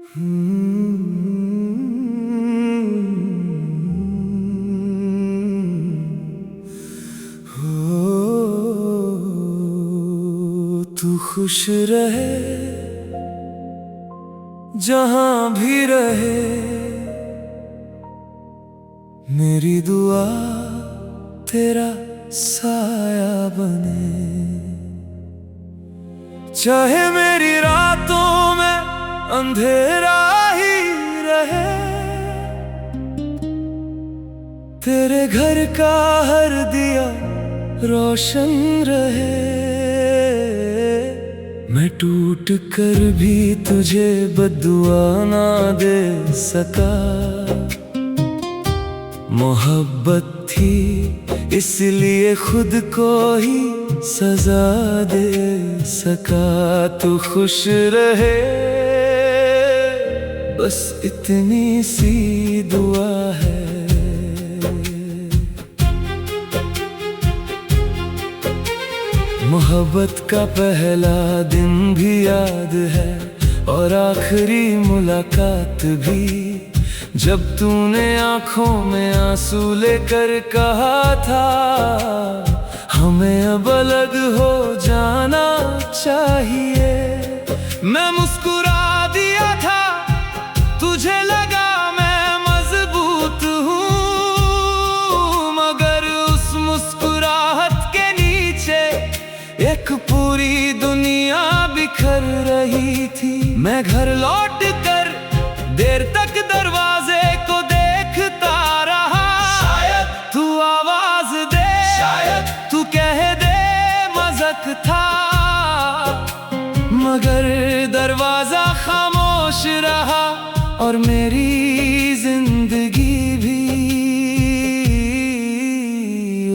तू खुश रहे जहां भी रहे, मेरी दुआ तेरा साया बने। चाहे मेरी रातों में अंधेरा ही रहे, तेरे घर का हर दिया रोशन रहे। मैं टूट कर भी तुझे बद्दुआ ना दे सका, मोहब्बत थी इसलिए खुद को ही सजा दे सका। तू खुश रहे बस इतनी सी दुआ है। मोहब्बत का पहला दिन भी याद है और आखिरी मुलाकात भी, जब तूने आंखों में आंसू लेकर कहा था हमें अब अलग हो जाना चाहिए। मैं मुस्कुरा दिया था, तुझे लगा मैं मजबूत हूँ, मगर उस मुस्कुराहट के नीचे एक पूरी दुनिया बिखर रही थी। मैं घर लौट कर देर तक दरवाजे को देखता रहा, शायद तू आवाज दे, शायद तू कह दे मजाक था, मगर दरवाजा खामोश रहा और मेरी जिंदगी भी।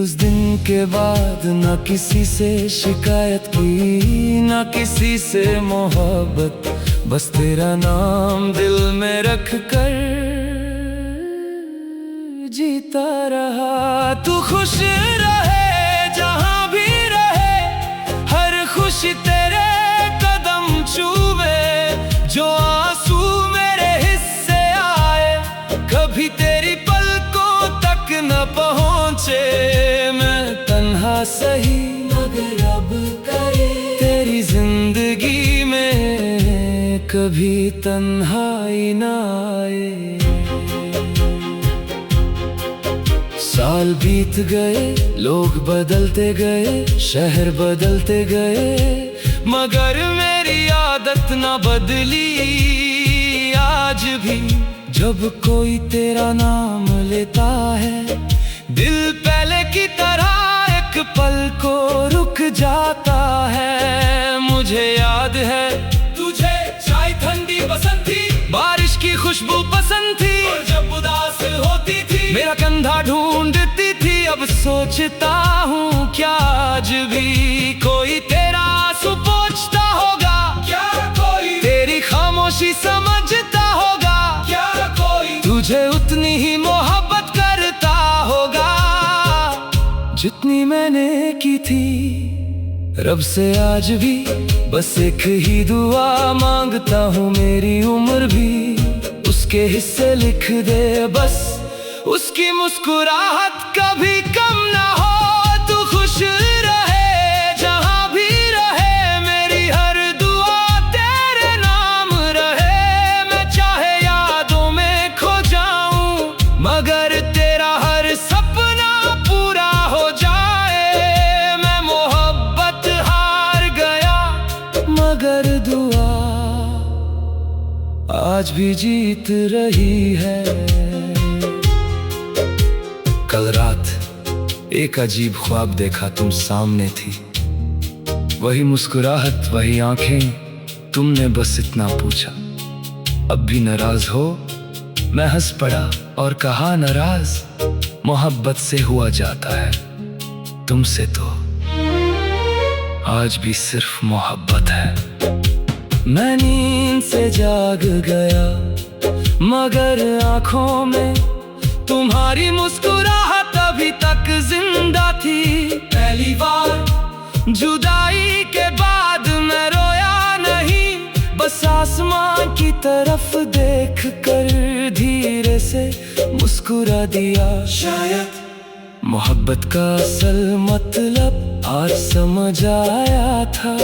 उस दिन के बाद न किसी से शिकायत की, न किसी से मोहब्बत, बस तेरा नाम दिल में रख कर जीता रहा। तू खुश रहे जहां भी रहे, हर खुशी तेरे कदम छूवे, जो आंसू मेरे हिस्से आए कभी तेरी पलकों तक न पहुंचे। मैं तन्हा सही मगर अब करे तेरी जिंदगी में कभी तन्हाई ना आए। साल बीत गए, लोग बदलते गए, शहर बदलते गए, मगर मेरी आदत ना बदली। आज भी जब कोई तेरा नाम लेता है, दिल पहले की तरह एक पल को रुक जाता है। मुझे याद है तुझे चाय ठंडी पसंद थी, बारिश की खुशबू पसंद थी, और जब उदास होती थी मेरा कंधा ढूंढती थी। अब सोचता हूँ क्या आज भी कोई तेरा आंसू पोंछता होगा, क्या कोई तेरी खामोशी समझता होगा, क्या कोई तुझे उतनी ही मोहब्बत करता होगा जितनी मैंने की थी। रब से आज भी बस एक ही दुआ मांगता हूँ, मेरी उम्र भी उसके हिस्से लिख दे, बस उसकी मुस्कुराहट कभी कम ना हो। तू खुश रहे जहां भी रहे, मेरी हर दुआ तेरे नाम रहे। मैं चाहे यादों में खो जाऊं, मगर तेरा हर सपना पूरा हो जाए। मैं मोहब्बत हार गया मगर दुआ आज भी जीत रही है। कल रात एक अजीब ख्वाब देखा, तुम सामने थी, वही मुस्कुराहट, वही आंखें, तुमने बस इतना पूछा अब भी नाराज हो। मैं हंस पड़ा और कहा नाराज मोहब्बत से हुआ जाता है, तुमसे तो आज भी सिर्फ मोहब्बत है। मैं नींद से जाग गया मगर आंखों में तुम्हारी मुस्कुराहट अभी तक जिंदा थी। पहली बार जुदाई के बाद मैं रोया नहीं, बस आसमां की तरफ देख कर धीरे से मुस्कुरा दिया। शायद मोहब्बत का असल मतलब आज समझ आया था।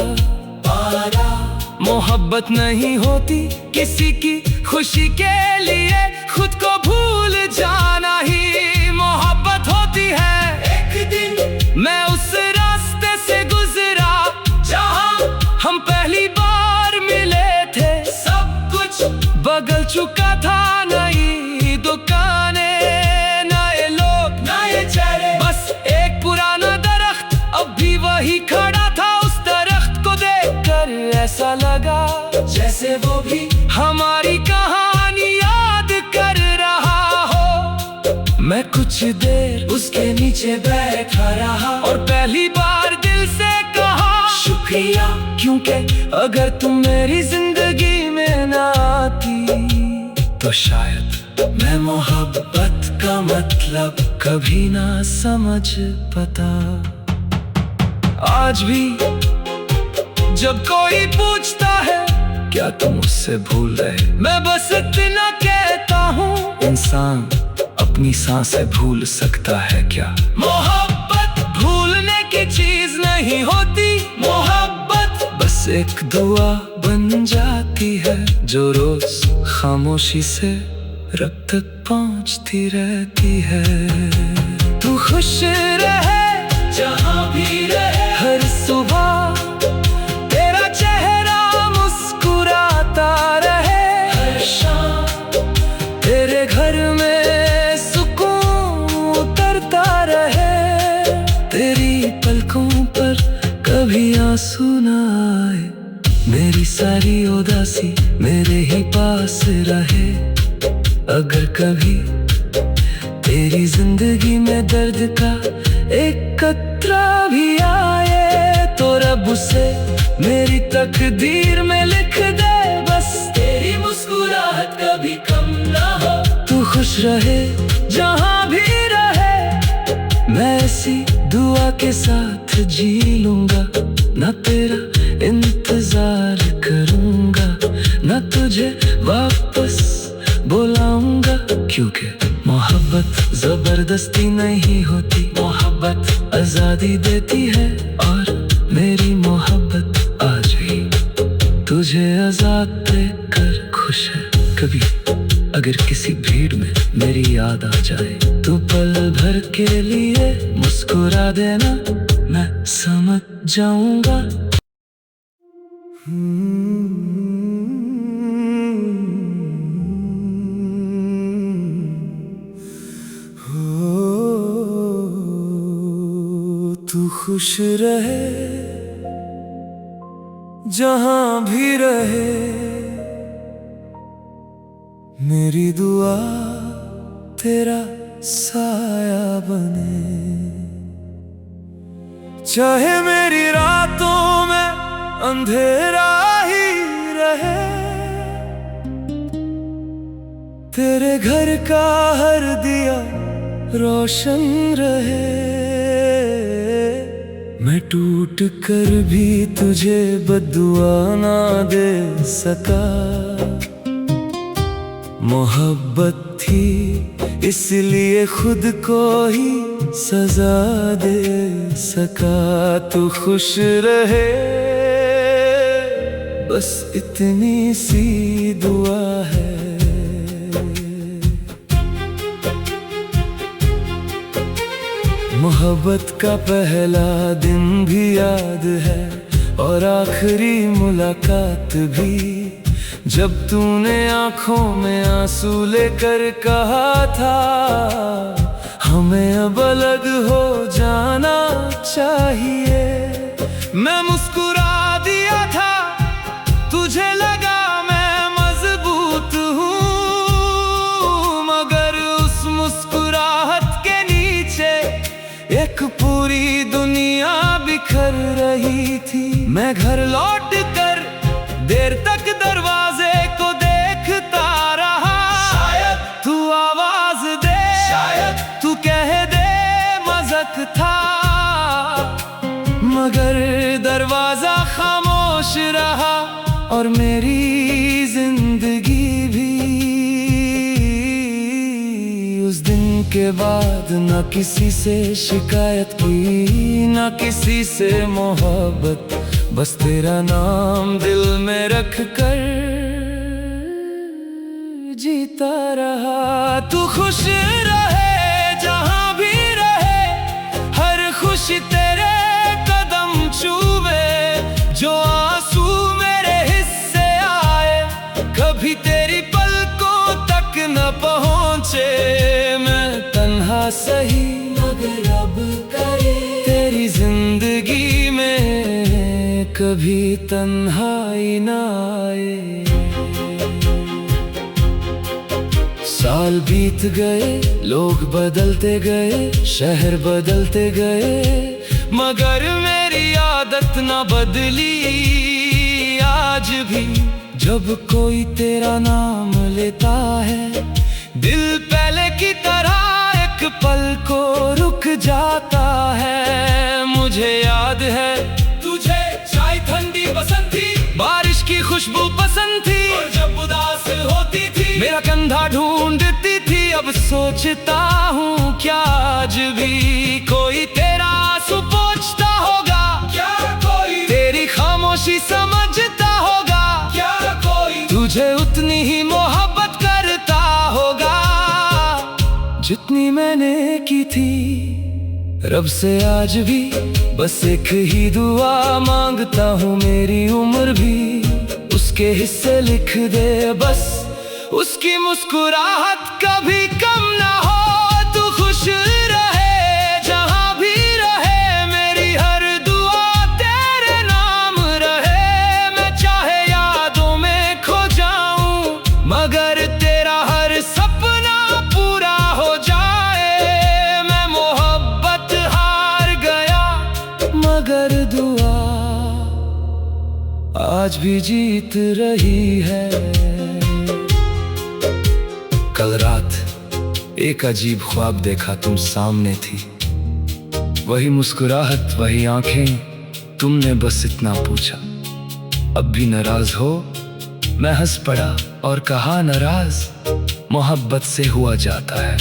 मोहब्बत नहीं होती किसी की खुशी के लिए खुद को भूल जाना ही मोहब्बत होती है। एक दिन मैं उस रास्ते से गुजरा जहां हम पहली बार मिले थे। सब कुछ बदल चुका था, नई दुकानें, नए लोग, नए चेहरे, बस एक पुराना दरख्त अब भी वही खड़ा था। उस दरख्त को देखकर ऐसा लगा जैसे वो भी हमारी कहानी याद कर रहा हो। मैं कुछ देर उसके नीचे बैठा रहा और पहली बार दिल से कहा शुक्रिया, क्योंकि अगर तुम मेरी जिंदगी में ना आती तो शायद मैं मोहब्बत का मतलब कभी ना समझ पाता। आज भी जब कोई पूछता है क्या तुम मुझसे भूल रहे, मैं बस इतना कहता हूँ, इंसान अपनी सांसें भूल सकता है क्या? मोहब्बत भूलने की चीज नहीं होती, मोहब्बत बस एक दुआ बन जाती है जो रोज खामोशी से रब तक पहुँचती रहती है। तू खुश रहे जहाँ भी रहे, हर सुबह तेरा चेहरा मुस्कुराता रहे, हर शाम तेरे घर में सुकून उतरता रहे, तेरी पलकों पर कभी आंसू न आए, मेरी सारी उदासी मेरे ही पास रहे। अगर कभी तेरी जिंदगी में दर्द का एक कतरा भी आए तो रब उसे मेरी तकदीर में लिख दे, बस तेरी मुस्कुराहट कभी कम ना हो। तू खुश रहे जहाँ भी रहे, मैं ऐसी दुआ के साथ जी लूंगा, ना तेरा इंतजार करूंगा, ना तुझे वापस बुलाऊंगा, क्योंकि मोहब्बत जबरदस्ती नहीं होती, मोहब्बत आजादी देती है। और मेरी मोहब्बत आज भी तुझे आजाद देकर खुश है। कभी अगर किसी भीड़ में मेरी याद आ जाए तो पल भर के लिए मुस्कुरा देना, मैं समझ जाऊंगा। तू खुश रहे जहाँ भी रहे, मेरी दुआ तेरा साया बने, चाहे मेरी रातों में अंधेरा ही रहे, तेरे घर का हर दिया रोशन रहे। मैं टूट कर भी तुझे बद्दुआ ना दे सका, मोहब्बत थी इसलिए खुद को ही सजा दे सका। तू खुश रहे बस इतनी सी दुआ है। मोहब्बत का पहला दिन भी याद है और आखिरी मुलाकात भी, जब तूने आंखों में आंसू लेकर कहा था हमें अब अलग हो जाना चाहिए। मैं मुस्कुरा दिया था, तुझे लगा मैं मजबूत हूँ, मगर उस मुस्कुराहट के नीचे एक पूरी दुनिया बिखर रही थी। मैं घर लौट कर देर तक दरवाजे को देखता रहा, शायद तू आवाज दे, शायद तू कह दे मजाक था, मगर दरवाजा खामोश रहा और मेरी उसके बाद न किसी से शिकायत की, न किसी से मोहब्बत, बस तेरा नाम दिल में रख कर जीता रहा। तू खुश रहे जहां भी रहे, हर खुशी तेरे कदम छूवे, जो आंसू मेरे हिस्से आए कभी तेरी पलकों तक न पहुंचे। मैं तन्हा सही मगर अब करे तेरी जिंदगी में कभी तन्हाई न आए। साल बीत गए, लोग बदलते गए, शहर बदलते गए, मगर मेरी आदत न बदली। आज भी जब कोई तेरा नाम लेता है, दिल पहले की तरह एक पल को रुक जाता है। मुझे याद है तुझे चाय ठंडी पसंद थी, बारिश की खुशबू पसंद थी, और जब उदास होती थी मेरा कंधा ढूंढती थी। अब सोचता हूँ क्या आज भी कोई तेरा आंसू पोंछता होगा, क्या कोई तेरी खामोशी समझता होगा, क्या कोई तुझे उतनी ही मोहब्बत करता होगा जितनी मैंने की थी। रब से आज भी बस एक ही दुआ मांगता हूँ, मेरी उम्र भी उसके हिस्से लिख दे, बस उसकी मुस्कुराहट कभी कम ना हो। तू खुश रहे जहां भी रहे, मेरी हर दुआ तेरे नाम रहे। मैं चाहे यादों में खो जाऊं, मगर तेरा हर सपना पूरा हो जाए। मैं मोहब्बत हार गया मगर दुआ आज भी जीत रही है। कल रात एक अजीब ख्वाब देखा, तुम सामने थी, वही मुस्कुराहट, वही आंखें, तुमने बस इतना पूछा, अब भी नाराज हो? मैं हंस पड़ा और कहा, नाराज मोहब्बत से हुआ जाता है,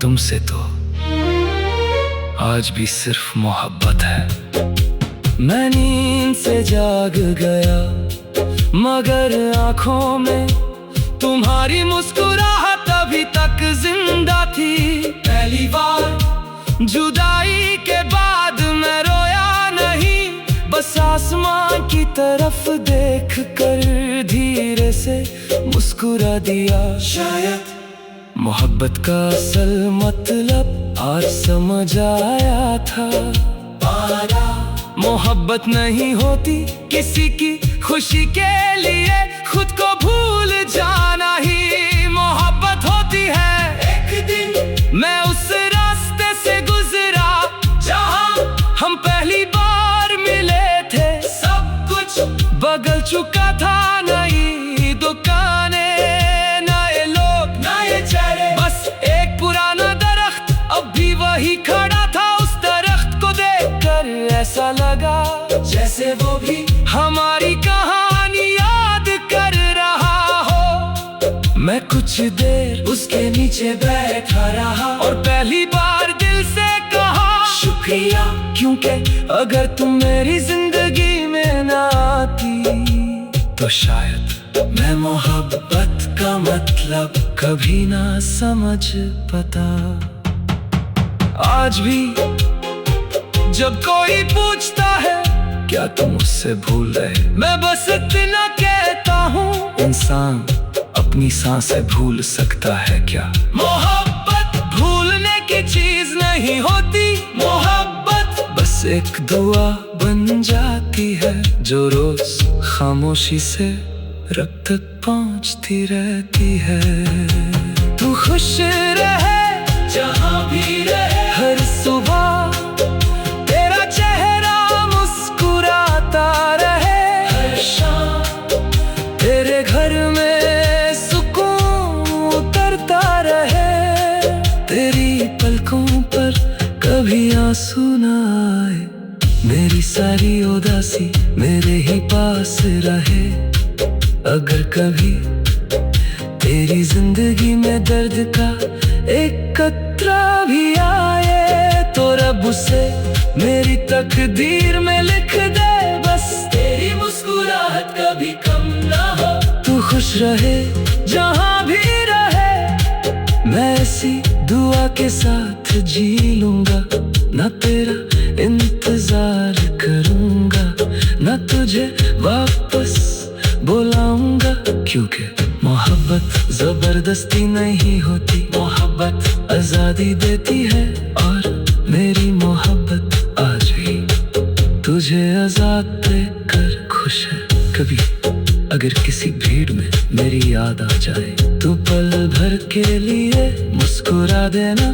तुमसे तो आज भी सिर्फ मोहब्बत है। मैं नींद से जाग गया मगर आंखों में तुम्हारी मुस्कुराहट अभी तक जिंदा थी। पहली बार जुदाई के बाद मैं रोया नहीं, बस आसमां की तरफ देख कर धीरे से मुस्कुरा दिया। शायद मोहब्बत का असल मतलब आज समझ आया था। मोहब्बत नहीं होती किसी की खुशी के लिए खुद को भूल जाना ही मोहब्बत होती है। एक दिन मैं उस रास्ते से गुजरा जहां हम पहली बार मिले थे, सब कुछ बदल चुका था, नई दुकानें, नए लोग, नए चेहरे, बस एक पुराना दरख्त अब भी वही खड़ा था। उस दरख्त को देखकर ऐसा लगा जैसे वो भी हमारी कहानी याद कर रहा हो। मैं कुछ देर उसके नीचे बैठा रहा और पहली बार दिल से कहा शुक्रिया, क्योंकि अगर तुम मेरी जिंदगी में ना आती तो शायद मैं मोहब्बत का मतलब कभी ना समझ पाता। आज भी जब कोई पूछता है क्या तुम उससे भूल रहे, मैं बस इतना कहता हूँ, इंसान अपनी सांसें भूल सकता है क्या? मोहब्बत भूलने की चीज नहीं होती, मोहब्बत बस एक दुआ बन जाती है जो रोज खामोशी से रब तक पहुँचती रहती है। तू खुश रहे जहाँ भी रहे, हर सुबह तेरा चेहरा मुस्कुराता रहे, हर शाम तेरे घर में सुकून उतरता रहे, तेरी पलकों पर कभी आंसू न आए, मेरी सारी उदासी मेरे ही पास रहे। अगर कभी तेरी जिंदगी में दर्द का एक कतरा भी आए तो रब उसे मेरी तकदीर में लिख दे। बस तेरी मुस्कुराहट कभी कम ना हो, तू खुश रहे जहां भी रहे। मैं ऐसी दुआ के साथ जी लूंगा, ना तेरा इंतजार करूंगा, ना तुझे वापस बुलाऊंगा। क्योंकि मोहब्बत जबरदस्ती नहीं होती, मोहब्बत आजादी देती है। और मेरी मोहब्बत आज भी तुझे आजाद कर खुश है। कभी अगर किसी भीड़ में मेरी याद आ जाए तो पल भर के लिए मुस्कुरा देना,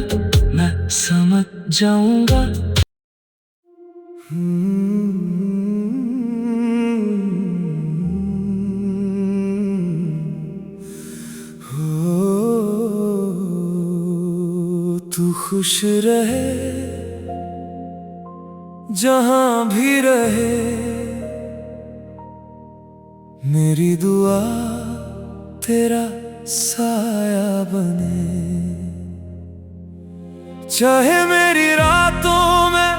मैं समझ जाऊंगा। तू खुश रहे जहां भी रहे, मेरी दुआ तेरा साया बने। चाहे मेरी रातों में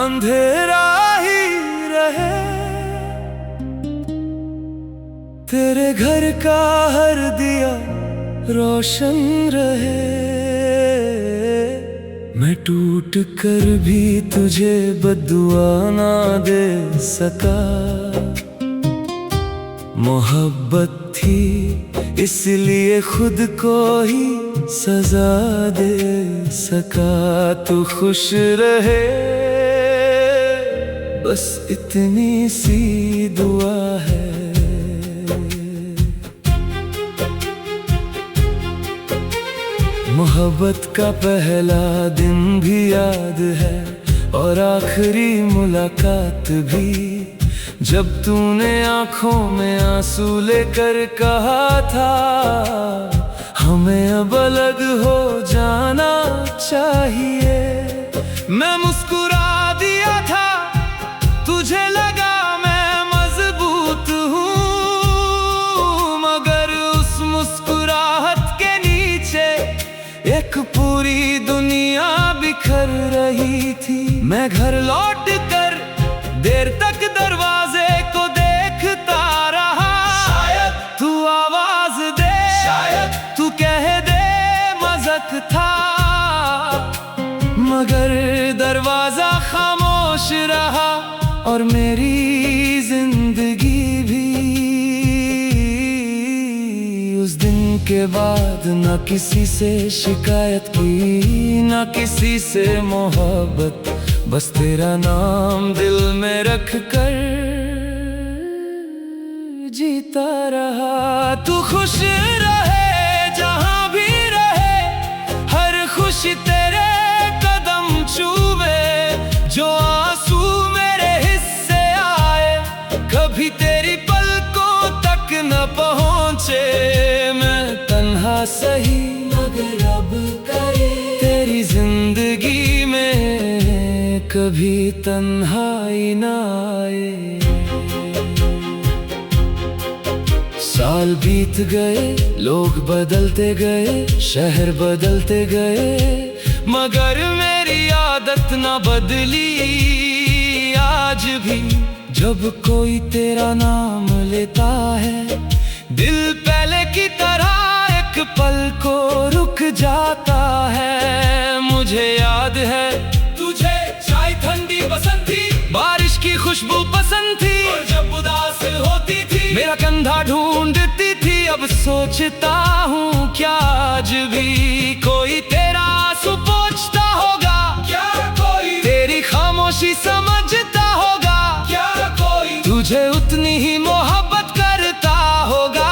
अंधेरा ही रहे, तेरे घर का हर दिया रोशन रहे। मैं टूट कर भी तुझे बद्दुआ ना दे सका, मोहब्बत थी इसलिए खुद को ही सजा दे सका। तू खुश रहे बस इतनी सी दुआ है। मोहब्बत का पहला दिन भी याद है और आखिरी मुलाकात भी, जब तूने आंखों में आंसू लेकर कहा था हमें अब अलग हो जाना चाहिए। मैं मुस्कुरा दिया था, तुझे लगा मैं मजबूत हूँ, मगर उस मुस्कुराहट के नीचे एक पूरी दुनिया बिखर रही थी। मैं घर लौट कर देर तक दरवाजे को देखता रहा, शायद तू आवाज दे, शायद तू कह दे मजाक था, मगर दरवाजा खामोश रहा। और मेरी जिंदगी भी उस दिन के बाद ना किसी से शिकायत की, ना किसी से मोहब्बत, बस तेरा नाम दिल में रख कर जीता रहा। तू खुश रहे जहां भी रहे, हर खुशी तेरे कदम छूवे, जो आंसू मेरे हिस्से आए कभी तेरी पलकों तक न पहुंचे। मैं तन्हा सही मगर अब करे तेरी जिंदगी में कभी तन्हाई ना आए। साल बीत गए, लोग बदलते गए, शहर बदलते गए, मगर मेरी आदत ना बदली। आज भी जब कोई तेरा नाम लेता है, दिल पहले की तरह एक पल को रुक जाता है। मुझे याद है तुझे चाय ठंडी पसंद थी, बारिश की खुशबू पसंद थी, और जब उदास होती थी मेरा कंधा ढूंढती थी। अब सोचता हूँ क्या आज भी कोई तेरा आंसू पोंछता होगा, क्या कोई तेरी खामोशी समझता होगा, क्या कोई तुझे उतनी ही मोहब्बत करता होगा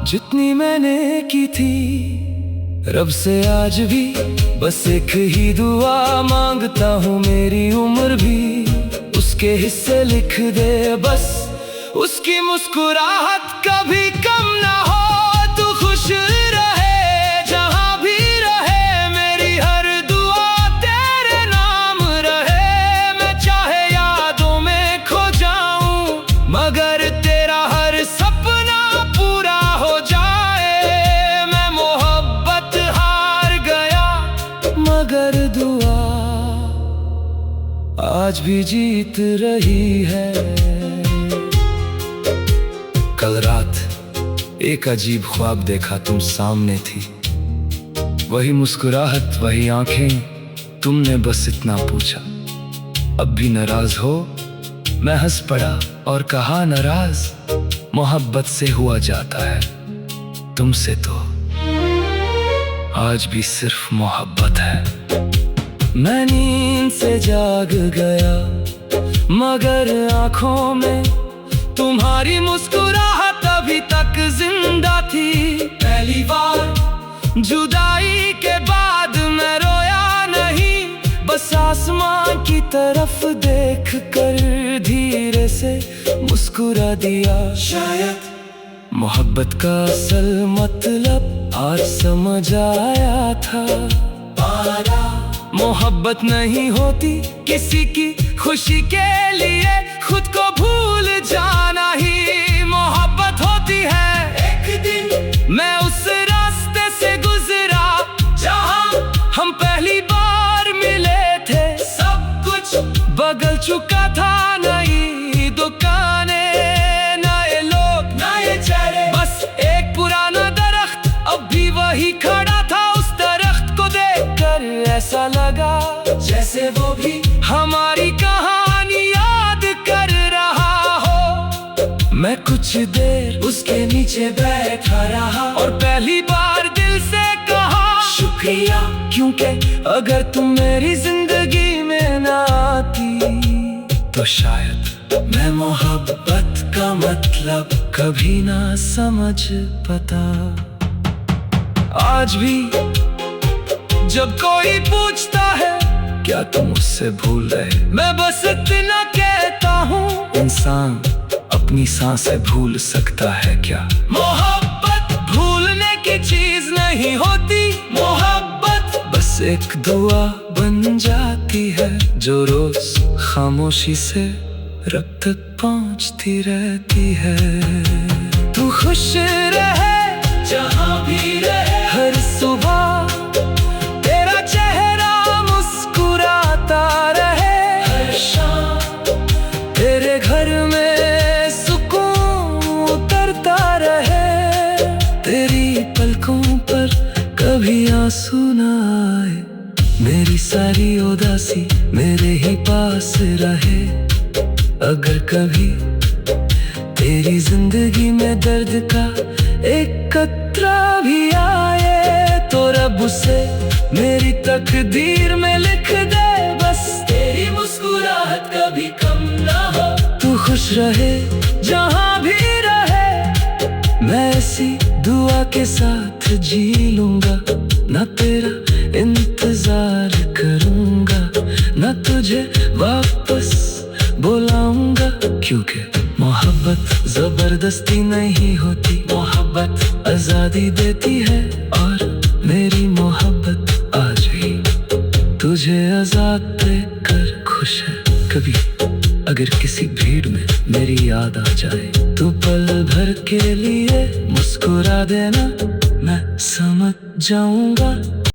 जितनी मैंने की थी। रब से आज भी बस एक ही दुआ मांगता हूँ, मेरी उम्र भी उसके हिस्से लिख दे, बस उसकी मुस्कुराहट कभी कम ना हो। तू खुश रहे जहां भी रहे, मेरी हर दुआ तेरे नाम रहे। मैं चाहे यादों में खो जाऊं, मगर तेरा हर सपना पूरा हो जाए। मैं मोहब्बत हाँ भी जीत रही है। कल रात एक अजीब ख्वाब देखा, तुम सामने थी, वही मुस्कुराहट, वही आंखें, तुमने बस इतना पूछा, अब भी नाराज हो? मैं हंस पड़ा और कहा, नाराज मोहब्बत से हुआ जाता है, तुमसे तो आज भी सिर्फ मोहब्बत है। मैं नींद से जाग गया, मगर आंखों में तुम्हारी मुस्कुराहट अभी तक जिंदा थी। पहली बार जुदाई के बाद मैं रोया नहीं, बस आसमान की तरफ देख कर धीरे से मुस्कुरा दिया। शायद मोहब्बत का असल मतलब आज समझ आया था। मोहब्बत नहीं होती किसी की खुशी के लिए खुद को भूल जाना ही मोहब्बत होती है। एक दिन मैं उस रास्ते से गुजरा जहां हम पहली बार मिले थे। सब कुछ बदल चुका था, नई दुकानें, नए लोग, नए चेहरे, बस एक पुराना दरख्त अब भी वही खड़ा था। उस दरख्त को देखकर ऐसा लगा जैसे वो भी हमारी कहानी याद कर रहा हो। मैं कुछ देर उसके नीचे बैठा रहा और पहली बार दिल से कहा, शुक्रिया, क्योंकि अगर तुम मेरी जिंदगी में ना आती तो शायद मैं मोहब्बत का मतलब कभी ना समझ पाता। आज भी जब कोई पूछता है क्या तुम मुझसे भूल रहे, मैं बस इतना कहता हूँ, इंसान अपनी सांसें भूल सकता है क्या? मोहब्बत भूलने की चीज नहीं होती, मोहब्बत बस एक दुआ बन जाती है जो रोज खामोशी से रब तक पहुँचती रहती है। तू खुश रहे जहाँ भी रहे, हर सुबह तेरा चेहरा मुस्कुराता रहे, हर शाम तेरे घर में सुकून उतरता रहे, तेरी पलकों पर कभी आंसू न आए, मेरी सारी उदासी मेरे ही पास रहे। अगर कभी तेरी जिंदगी में दर्द का एक कतरा भी आए तो रब उसे मेरी तकदीर में लिख दे, बस तेरी मुस्कुराहट कभी कम ना हो। तू खुश रहे जहाँ भी रहे, मैं ऐसी दुआ के साथ जी लूंगा, ना तेरा इंतजार करूंगा, ना तुझे वापस बुलाऊंगा, क्योंकि मोहब्बत जबरदस्ती नहीं होती, मोहब्बत आजादी देती है। और मेरी मोहब्बत आज भी तुझे आजाद कर खुश है। कभी अगर किसी भीड़ में मेरी याद आ जाए तो पल भर के लिए मुस्कुरा देना, मैं समझ जाऊंगा